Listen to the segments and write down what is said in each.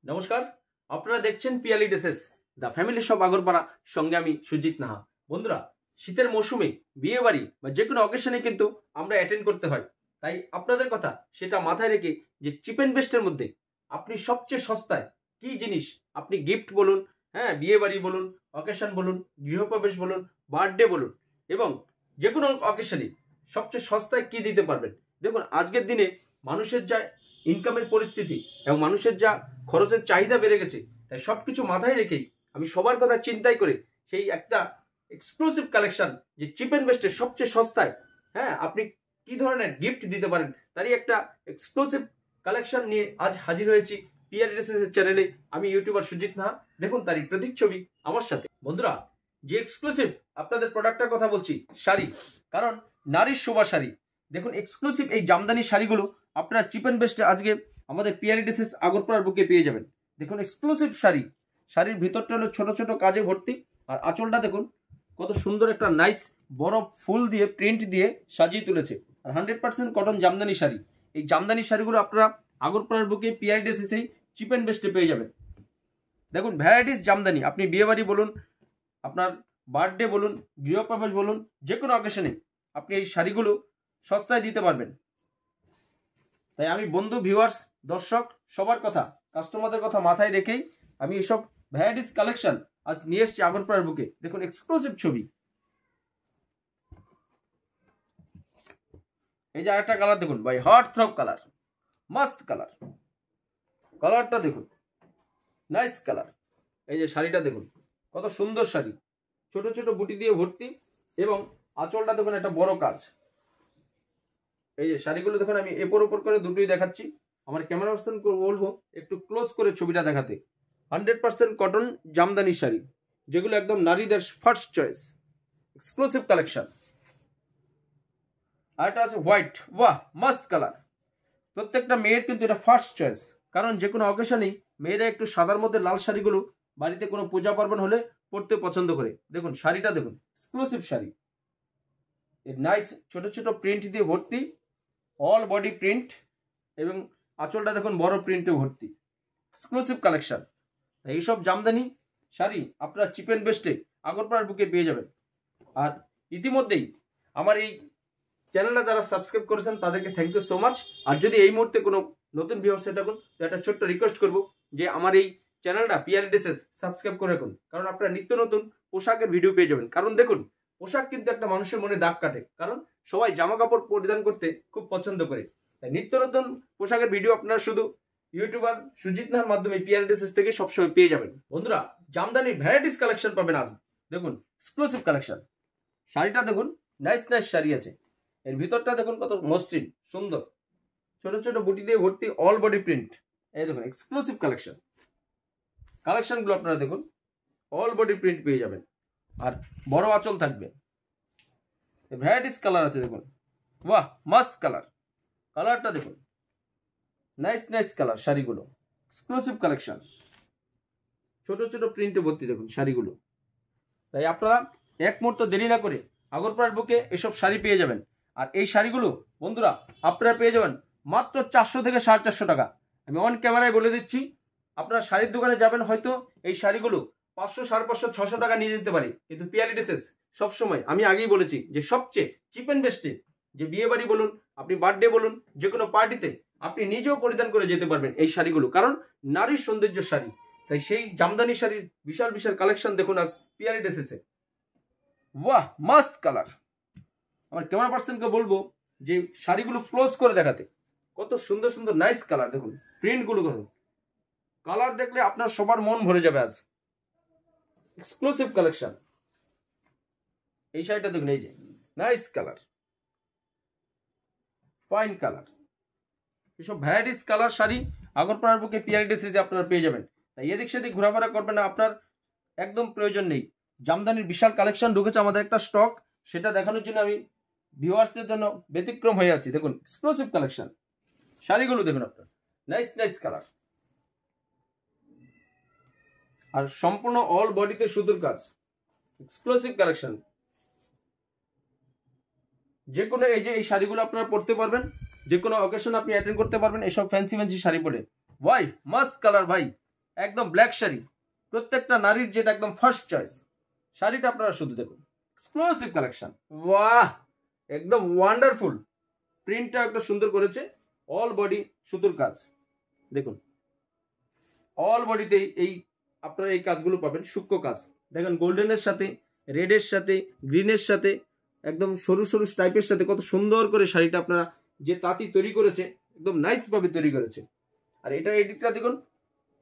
নমস্কার, আপনারা দেখছেন Piyali dresses the family shop Agarpara. সঙ্গে আমি সুজিত নাহা। বন্ধুরা, শীতের মৌসুমে বিয়ে বাড়ি বা যে কোনো অকেশনে কিন্তু আমরা অ্যাটেন্ড করতে হয়। তাই আপনাদের কথা সেটা মাথায় রেখে যে চিপ অ্যান্ড বেস্টের মধ্যে আপনি সবচেয়ে সস্তায় কি জিনিস, আপনি গিফট বলুন, হ্যাঁ বিয়ে বাড়ি বলুন, অকেশন বলুন, গৃহপ্রবেশ বলুন, বার্থডে বলুন, এবং যে কোনো অকেশনে সবচেয়ে সস্তায় কি দিতে পারবেন। দেখুন, আজকের দিনে মানুষের যা ইনকামের পরিস্থিতি এবং মানুষের যা খরচের চাহিদা বেড়ে গেছে, তাই সব কিছু মাথায় রেখেই আমি সবার কথা চিন্তাই করে সেই একটা এক্সক্লুসিভ কালেকশন যে চিপ অ্যান্ড বেস্টের সবচেয়ে সস্তায় হ্যাঁ আপনি কি ধরনের গিফট দিতে পারেন তারই একটা এক্সক্লুসিভ কালেকশন নিয়ে আজ হাজির হয়েছি পিয়ালি ড্রেসেসের চ্যানেলে। আমি ইউটিউবার সুজিত নাহা। দেখুন তারই প্রতিচ্ছবি আমার সাথে। বন্ধুরা, যে এক্সক্লুসিভ আপনাদের প্রোডাক্টের কথা বলছি, শাড়ি, কারণ নারীর শোভা শাড়ি। দেখুন, এক্সক্লুসিভ এই জামদানি শাড়িগুলো আপনারা চিপ অ্যান্ড বেস্টে আজকে আমাদের পিয়ালি ড্রেসেস আগরপাড়ার বুকে পেয়ে যাবেন। দেখুন, এক্সক্লুসিভ শাড়ি, শাড়ির ভিতরটা হলো ছোট ছোট কাজে ভর্তি, আর আঁচলটা দেখুন কত সুন্দর একটা নাইস বড় ফুল দিয়ে প্রিন্ট দিয়ে সাজিয়ে তুলেছে। আর 100% কটন জামদানি শাড়ি। এই জামদানি শাড়িগুলো আপনারা আগরপাড়ার বুকে পিয়ালি ড্রেসেসেই চিপ অ্যান্ড বেস্টে পেয়ে যাবেন। দেখুন, ভ্যারাইটিস জামদানি, আপনি বিয়ে বাড়ি বলুন, আপনার বার্থডে বলুন, গৃহপ্রবেশ বলুন, যে কোনো অকেশনে আপনি এই শাড়িগুলো সস্তায় দিতে পারবেন। তাই আমি বন্ধু, ভিউয়ার্স, দর্শক সবার কথা, কাস্টমারদের কথা মাথায় রেখেই আমি এসব ভ্যারাইটিস কালেকশন আজ নিয়ে এসেছি আগরপাড়ার বুকে। দেখুন, এক্সক্লুসিভ ছবি। এই যে আরেকটা কালার দেখুন ভাই, হট থ্রপ কালার, মাস্ট কালার। কালারটা দেখুন, নাইস কালার। এই যে শাড়িটা দেখুন কত সুন্দর শাড়ি, ছোট ছোট বুটি দিয়ে ভর্তি, এবং আঁচলটা দেখুন একটা বড় কাজ। এই যে শাড়িগুলো দেখুন, আমি এপর ওপর করে দুটোই দেখাচ্ছি। আমার ক্যামেরা পার্সন বলবো একটু ক্লোজ করে ছবিটা দেখাতে। 100% কটন জামদানি শাড়ি, যেগুলো একদম নারীদের ফার্স্ট চয়েস, এক্সক্লুসিভ কালেকশন। আর এটা আছে হোয়াইট, বাহ মাস্ট কালার। প্রত্যেকটা মেয়ের কিন্তু এটা ফার্স্ট চয়েস, কারণ যে কোনো অকেশনেই মেয়েরা একটু সাদার মধ্যে লাল শাড়িগুলো বাড়িতে কোনো পূজা পার্বণ হলে পরতে পছন্দ করে। দেখুন শাড়িটা দেখুন, এক্সক্লুসিভ শাড়ি, এর নাইস ছোট ছোট প্রিন্ট দিয়ে ভর্তি, অল বডি প্রিন্ট, এবং আঁচলটা দেখুন বড় প্রিন্টে ভর্তি, এক্সক্লুসিভ কালেকশন। এইসব জামদানি শাড়ি আপনারা চিপ অ্যান্ড বেস্টে আগরপাড়ার বুকে পেয়ে যাবেন। আর ইতিমধ্যেই আমার এই চ্যানেলটা যারা সাবস্ক্রাইব করেছেন তাদেরকে থ্যাংক ইউ সো মাচ। আর যদি এই মুহূর্তে কোনো নতুন ভিউয়ার্স হয়ে থাকুন, তো একটা ছোট্ট রিকোয়েস্ট করবো যে আমার এই চ্যানেলটা পিয়ালি ড্রেসেস সাবস্ক্রাইব করে রাখুন, কারণ আপনারা নিত্য নতুন পোশাকের ভিডিও পেয়ে যাবেন। কারণ দেখুন, পোশাক কিন্তু একটা মানুষের মনে দাগ কাটে, কারণ সবাই জামা কাপড় পরিধান করতে খুব পছন্দ করে। তাই নিত্য নতুন পোশাকের ভিডিও আপনারা শুধু ইউটিউবার সুজিত নাহার মাধ্যমে পিয়ালি ড্রেসেস থেকে সবসময় পেয়ে যাবেন। বন্ধুরা, জামদানি ভ্যারাইটিস কালেকশন পাবেন আজ। দেখুন, এক্সক্লুসিভ কালেকশন। শাড়িটা দেখুন, নাইস নাইস শাড়ি আছে। এর ভিতরটা দেখুন কত মসৃণ সুন্দর, ছোট ছোট বুটি দিয়ে ভর্তি, অল বডি প্রিন্ট। এই দেখুন এক্সক্লুসিভ কালেকশন। কালেকশনগুলো আপনারা দেখুন, অল বডি প্রিন্ট পেয়ে যাবেন, আর বড় আঁচল থাকবে। ভ্যারাইটিস কালার আছে দেখুন, বাহ মাস্ট কালার। কালারটা দেখুন, নাইস নাইস কালার শাড়িগুলো, এক্সক্লুসিভ কালেকশন, ছোট ছোট প্রিন্টে ভর্তি দেখুন শাড়িগুলো। তাই আপনারা এক মুহূর্ত দেরি না করে আগরপাড়ার বুকে এসব শাড়ি পেয়ে যাবেন। আর এই শাড়িগুলো বন্ধুরা আপনারা পেয়ে যাবেন মাত্র 400 থেকে 450 টাকা। আমি অন ক্যামেরায় বলে দিচ্ছি, আপনারা শাড়ির দোকানে যাবেন, হয়তো এই শাড়িগুলো 500, 550, 600 টাকা নিয়ে যেতে পারে, কিন্তু পিয়ালি ড্রেসেস সবসময়, আমি আগেই বলেছি, যে সবচেয়ে চিপ অ্যান্ড বেস্টে, যে বিয়ে বাড়ি বলুন, আপনি বার্থডে বলুন, যে কোনো পার্টিতে আপনি নিজেও পরিধান করে যেতে পারবেন এই শাড়িগুলো, কারণ নারীর সৌন্দর্য শাড়ি। তাই সেই জামদানি শাড়ির বিশাল বিশাল কালেকশন দেখুন আজ পিয়ালি ড্রেসেসে। বাহ মাস্ট কালার। আমার ক্যামেরা পার্সনকে বলবো যে শাড়িগুলো ক্লোজ করে দেখাতে। কত সুন্দর সুন্দর নাইস কালার, দেখুন প্রিন্টগুলো দেখুন, কালার দেখলে আপনার সবার মন ভরে যাবে আজ। Exclusive collection. এই শাড়িটা দেখুন, এই যে নাইস কালার, ফাইন কালার। এসব ভ্যারাইটিস কালার শাড়ি আগরপাড়ার বুকে পিয়ালি ড্রেসেসে আপনারা পেয়ে যাবেন। তাই এদিক সেদিক ঘোরাফেরা করবেন না, আপনার একদম প্রয়োজন নেই। জামদানির বিশাল কালেকশন ঢুকেছে আমাদের একটা স্টক, সেটা দেখানোর জন্য আমি ভিউয়ার্সদের জন্য ব্যতিক্রম হয়ে আছি। দেখুন এক্সক্লুসিভ কালেকশন, শাড়িগুলো দেখুন আপনার, নাইস নাইস কালার, আর সম্পূর্ণ অল বডিতে সুতোর কাজ, এক্সক্লুসিভ কালেকশন। যে কোনো এই যে এই শাড়িগুলো আপনারা পরতে পারবেন, যে কোনো অকেশন আপনি অ্যাটেন্ড করতে পারবেন এসব ফ্যান্সি ফ্যান্সি শাড়ি পরে। ভাই মাস্ট কালার ভাই, একদম ব্ল্যাক শাড়ি, প্রত্যেকটা নারীর যেটা একদম ফার্স্ট চয়েস। শাড়িটা আপনারা শুধু দেখুন, এক্সক্লুসিভ কালেকশন। বাহ, একদম ওয়ান্ডারফুল। প্রিন্টটা একটা সুন্দর করেছে, অল বডি সুতোর কাজ। দেখুন অল বডিতে এই আপনারা এই কাজগুলো পাবেন, সূক্ষ্ম কাজ। দেখেন গোল্ডেনের সাথে, রেডের সাথে, গ্রিনের সাথে, একদম সরু সরু টাইপের সাথে কত সুন্দর করে শাড়িটা আপনারা যে তাঁতি তৈরি করেছে, একদম নাইস ভাবে তৈরি করেছে। আর এটা এদিকটা দেখুন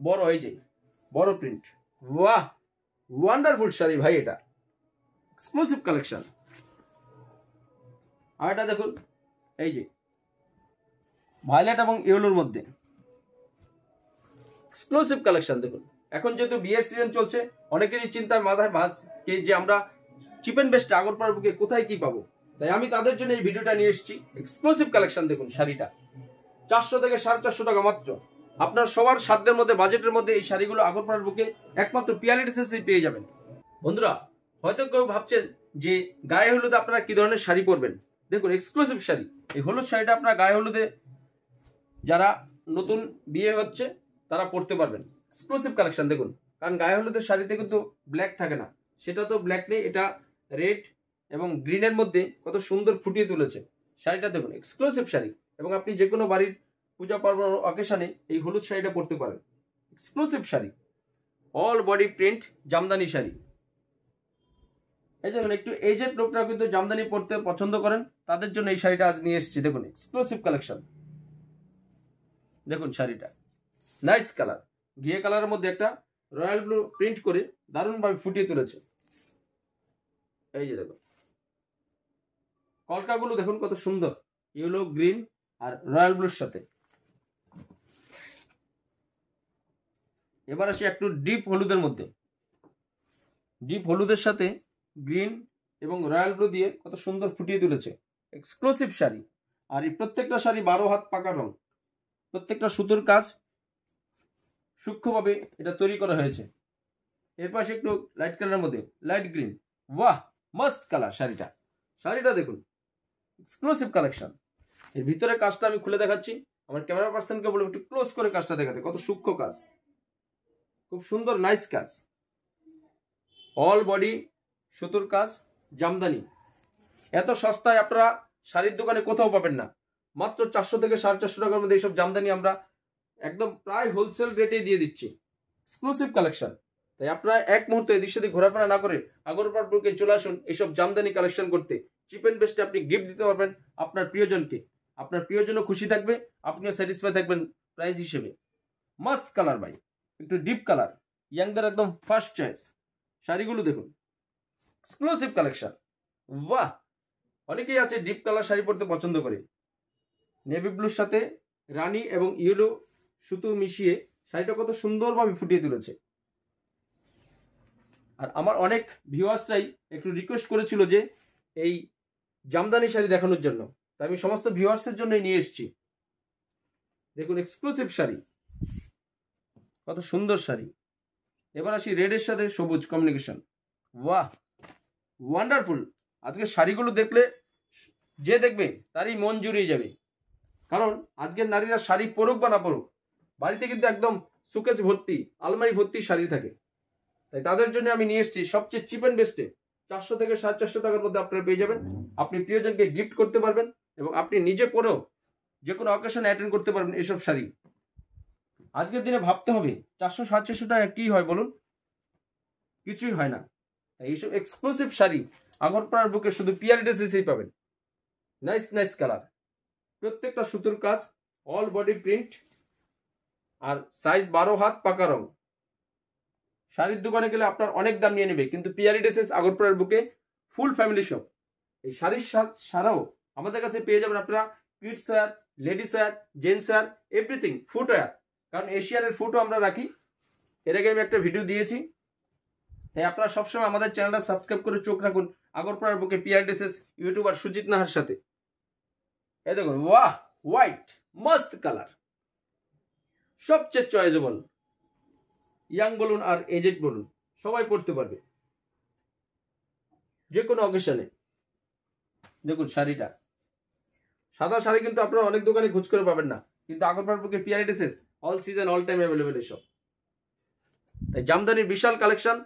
বড়, এই যে বড় প্রিন্ট। বাহ, ওয়ান্ডারফুল শাড়ি ভাই, এটা এক্সক্লুসিভ কালেকশন। আর এটা দেখুন, এই যে ভায়োলেট এবং ইয়েলোর মধ্যে এক্সক্লুসিভ কালেকশন। দেখুন এখন যেহেতু বিয়ের সিজন চলছে, অনেকেরই চিন্তায় মাথায় ভাঁজ যে আমরা চিপ এন্ড বেস্ট আগরপাড়ার বুকে কোথায় কি পাবো। তাই আমি তাদের জন্য এই ভিডিওটা নিয়ে এসেছি। এক্সক্লুসিভ কালেকশন দেখুন, শাড়িটা 400 থেকে 450 টাকা মাত্র। আপনার সবার সাধ্যের মধ্যে, বাজেটের মধ্যে এই শাড়িগুলো আগরপাড়ার বুকে একমাত্র পিয়ালি ড্রেসেসেই পেয়ে যাবেন। বন্ধুরা হয়তো কেউ ভাবছেন যে গায়ে হলুদে আপনারা কি ধরনের শাড়ি পরবেন। দেখুন এক্সক্লুসিভ শাড়ি। এই হলুদ শাড়িটা আপনার গায়ে হলুদে যারা নতুন বিয়ে হচ্ছে তারা পরতে পারবেন। এক্সক্লুসিভ কালেকশন দেখুন, কারণ গায়ে হলুদের শাড়িতে কিন্তু ব্ল্যাক থাকে না, সেটা তো ব্ল্যাক নেই, এটা রেড এবং গ্রিনের মধ্যে কত সুন্দর ফুটিয়ে তুলেছে শাড়িটা। দেখুন এক্সক্লুসিভ শাড়ি, এবং আপনি যে কোনো বাড়ির পূজা পার্বণ অকেশনে এই হলুদ শাড়িটা পরতে পারেন। Exclusive sari, all body print Jamdani sari. এই দেখুন একটু এজেড লোকরা কিন্তু জামদানি পরতে পছন্দ করেন, তাদের জন্য এই শাড়িটা আজ নিয়ে এসেছি। দেখুন এক্সক্লুসিভ কালেকশন। দেখুন শাড়িটা নাইস কালার, ঘিয়ে কালারের মধ্যে একটা রয়্যাল ব্লু প্রিন্ট করে দারুণভাবে ফুটিয়ে তুলেছে। এই যে দেখুন কলকাগুলো দেখুন কত সুন্দর, ইয়েলো, গ্রিন আর রয়্যাল ব্লুর সাথে। এবার আসি একটু ডিপ হলুদের মধ্যে। ডিপ হলুদের সাথে গ্রিন এবং রয়্যাল ব্লু দিয়ে কত সুন্দর ফুটিয়ে তুলেছে। এক্সক্লুসিভ শাড়ি। আর এই প্রত্যেকটা শাড়ি 12 হাত পাকা রং, প্রত্যেকটা সুতোর কাজ সূক্ষ্মভাবে এটা তৈরি করা হয়েছে। এর পাশে একটু লাইট কালারের মধ্যে লাইট গ্রিন। বাহ, মাস্ট কালার শাড়িটা। শাড়িটা দেখুন এক্সক্লুসিভ কালেকশন। এর ভিতরে কাজটা আমি খুলে দেখাচ্ছি, আমার ক্যামেরা পার্সনকে বলবো একটু ক্লোজ করে কাজটা দেখাতে। কত সূক্ষ্ম কাজ, খুব সুন্দর নাইস কাজ। অল বডি সুতোর কাজ, জামদানি। এত সস্তায় আপনারা শাড়ির দোকানে কোথাও পাবেন না। মাত্র 400 থেকে 450 টাকার মধ্যে এইসব জামদানি আমরা একদম প্রায় হোলসেল রেটে দিয়ে দিচ্ছি। Exclusive collection. তাই আপনারা এক মুহূর্তে এদিক সেদিক ঘোরাফেরা না করে আগরপাড়া বুকে চলে আসুন এইসব জামদানি কালেকশন করতে। চিপ এন্ড বেস্টে আপনি গিফট দিতে পারবেন আপনার প্রিয়জনকে, আপনার প্রিয়জনও খুশি থাকবে, আপনিও স্যাটিসফাই থাকবেন প্রাইস হিসেবে। মাস্ট কালার ভাই, একটু ডিপ কালার, ইয়াংদের একদম ফার্স্ট চয়েস। শাড়িগুলো দেখুন এক্সক্লুসিভ কালেকশন। বাহ, অনেকেই আছে ডিপ কালার শাড়ি পরতে পছন্দ করে। নেভি ব্লুর সাথে রানী এবং ইয়েলো সুতো মিশিয়ে শাড়িটা কত সুন্দরভাবে ফুটিয়ে তুলেছে। আর আমার অনেক ভিউয়ার্সরাই একটু রিকোয়েস্ট করেছিল যে এই জামদানি শাড়ি দেখানোর জন্য, তাই আমি সমস্ত ভিউয়ার্সের জন্যই নিয়ে এসেছি। দেখুন এক্সক্লুসিভ শাড়ি, কত সুন্দর শাড়ি। এবার আসি রেডের সাথে সবুজ কম্বিনেশন। বাহ, ওয়ান্ডারফুল। আজকে শাড়িগুলো দেখলে যে দেখবে তারই মন জুড়িয়ে যাবে, কারণ আজকের নারীরা শাড়ি পরুক বা না পরুক, বাড়িতে কিন্তু একদম সুকেজ ভর্তি, আলমারি ভর্তি শাড়ি থাকে। তাই তাদের জন্য আমি নিয়ে এসেছি সবচেয়ে চিপ এন্ড বেস্টে 400 থেকে 450 টাকার মধ্যে আপনারা পেয়ে যাবেন। আপনি প্রিয়জনকে গিফট করতে পারবেন এবং আপনি নিজে পরেও যে কোনো অকেশনে অ্যাটেন্ড করতে পারবেন এসব শাড়ি। আজকের দিনে ভাবতে হবে 400-450 টাকা কি হয় বলুন, কিছুই হয় না। তাই এইসব এক্সক্লুসিভ শাড়ি আগরপাড়ার বুকে শুধু পিয়ালি ড্রেসেসেই পাবেন। নাইস নাইস কালার, প্রত্যেকটা সুতোর কাজ, অল বডি প্রিন্ট, আর সাইজ 12 হাত পাকা রং। শাড়ির দোকানে গেলে আপনার অনেক দাম নিয়ে নেবে, কিন্তু পিয়ালি ড্রেসেস আগরপাড়ার বুকে ফুল ফ্যামিলি শপ। এই শাড়ির ছাড়াও আমাদের কাছে পেয়ে যাবেন আপনারা kids wear, ladies wear, gents wear, everything, footwear. কারণ এশিয়ানের ফুটও আমরা রাখি, এর আগে আমি একটা ভিডিও দিয়েছি। তাই আপনারা সবসময় আমাদের চ্যানেলটা সাবস্ক্রাইব করে চোখ রাখুন আগরপাড়ার বুকে পিয়ালি ড্রেসেস ইউটিউবার সুজিত নাহার সাথে। এই দেখুন, ওয়াহ, হোয়াইট মাস্ট কালার, সবচেয়ে চয়েজেবল। ইয়াং বলুন আর এজেড বলুন সবাই পড়তে পারবে যে কোনো অকেশনে। দেখুন শাড়িটা, সাদা শাড়ি কিন্তু আপনারা অনেক দোকানে খোঁজ করে পাবেন না, কিন্তু আগরপাড়ার বুকে Piyali dresses all season all time available এসব। তাই জামদানির বিশাল কালেকশন,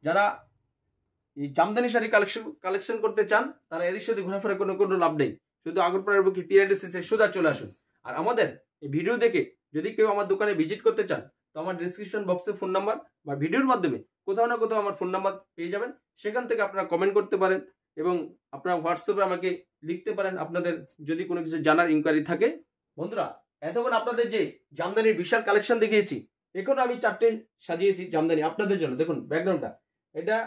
যারা এই জামদানি শাড়ি কালেকশন করতে চান তারা এদের সাথে ঘোরাফেরা কোনো লাভ নেই, শুধু আগরপাড়ার বুকে পিআরডিসিতে সোজা চলে আসুন। আর আমাদের এই ভিডিও দেখে যদি কেউ আমার দোকানে ভিজিট করতে চান তো আমার ডিসক্রিপশন বক্সে ফোন নাম্বার বা ভিডিওর মাধ্যমে কোথাও না কোথাও আমার ফোন নাম্বার পেয়ে যাবেন, সেখান থেকে আপনারা কমেন্ট করতে পারেন এবং আপনারা হোয়াটসঅ্যাপে আমাকে লিখতে পারেন আপনাদের যদি কোনো কিছু জানার ইনকোয়ারি থাকে। বন্ধুরা, এতক্ষণ আপনাদের যে জামদানির বিশাল কালেকশন দেখিয়েছি, এখন আমি 4টে সাজিয়েছি জামদানি আপনাদের জন্য। দেখুন ব্যাকগ্রাউন্ডটা, এটা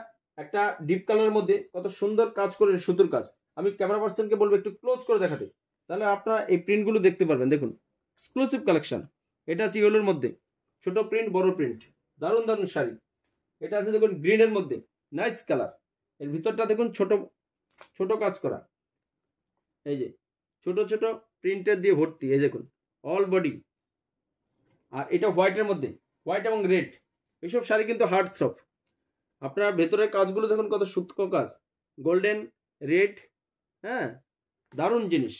একটা ডিপ কালারের মধ্যে কত সুন্দর কাজ করে সুতোর কাজ। আমি ক্যামেরা পার্সনকে বলবো একটু ক্লোজ করে দেখাতে, তাহলে আপনারা এই প্রিন্টগুলো দেখতে পারবেন। দেখুন এক্সক্লুসিভ কালেকশন, এটা আছে ইয়েলোর মধ্যে, ছোট প্রিন্ট বড় প্রিন্ট, দারুণ দারুণ শাড়ি। এটা আছে দেখুন গ্রিনের মধ্যে, নাইস কালার। এর ভিতরটা দেখুন ছোট ছোট কাজ করা, এই যে ছোট ছোট প্রিন্টের দিয়ে ভর্তি, এই দেখুন অল বডি। আর এটা হোয়াইটের মধ্যে, হোয়াইট এবং রেড, এইসব শাড়ি কিন্তু হার্ড থ্রপ। আপনার ভেতরের কাজগুলো দেখুন কত সূক্ষ্ম কাজ, গোল্ডেন রেড, হ্যাঁ দারুণ জিনিস।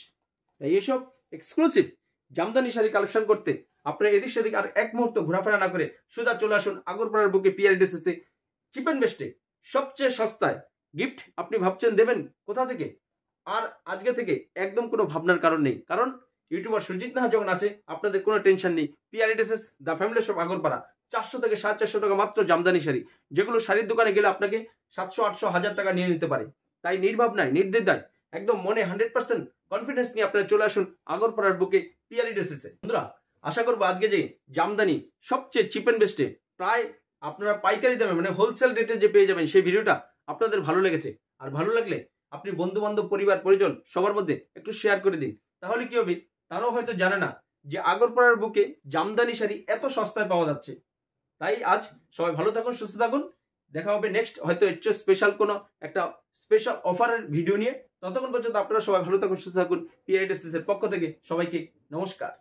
এইসব এক্সক্লুসিভ জামদানি শাড়ি কালেকশন করতে আপনারা এদিক সেদিক আর এক মুহূর্ত ঘোরাফেরা না করে সোজা চলে আসুন আগরপাড়ার বুকে পিআরডিসিতে। চিপ অ্যান্ড বেস্টে সবচেয়ে সস্তায় গিফট আপনি ভাবছেন দেবেন কোথা থেকে, আর আজকে থেকে একদম কোনো ভাবনার কারণ নেই, কারণ ইউটিউবার সুজিত নাহা যখন আছে আপনাদের কোনো টেনশন নেই। পিআরডিসিস দ্য ফ্যামিলি শপ আগরপাড়া, 400 থেকে 450 টাকা মাত্র জামদানি শাড়ি, যেগুলো শাড়ির দোকানে গেলে আপনাকে 700, 800, 1000 টাকা নিয়ে নিতে পারে। তাই নির্ভাবনায় নির্দ্বিধায় একদম মনে 100% কনফিডেন্স নিয়ে আপনারা চলে আসুন আগরপাড়ার বুকে পিআরডিসিসে। বন্ধুরা, আশা করবো আজকে যে জামদানি সবচেয়ে চিপ অ্যান্ড বেস্টে প্রায় আপনারা পাইকারি দামে মানে হোলসেল রেটে যে পেয়ে যাবেন সেই ভিডিওটা আপনাদের ভালো লেগেছে। আর ভালো লাগলে আপনি বন্ধু বান্ধব পরিবার পরিজন সবার মধ্যে একটু শেয়ার করে দিন, তাহলে কি হবে তারাও হয়তো জানে না যে আগরপাড়ার বুকে জামদানি শাড়ি এত সস্তায় পাওয়া যাচ্ছে। তাই আজ সবাই ভালো থাকুন, সুস্থ থাকুন, দেখা হবে নেক্সট হয়তো স্পেশাল কোনো একটা স্পেশাল অফারের ভিডিও নিয়ে। ততক্ষণ পর্যন্ত আপনারা সবাই ভালো থাকুন, সুস্থ থাকুন। পিআরডিসিস এর পক্ষ থেকে সবাইকে নমস্কার।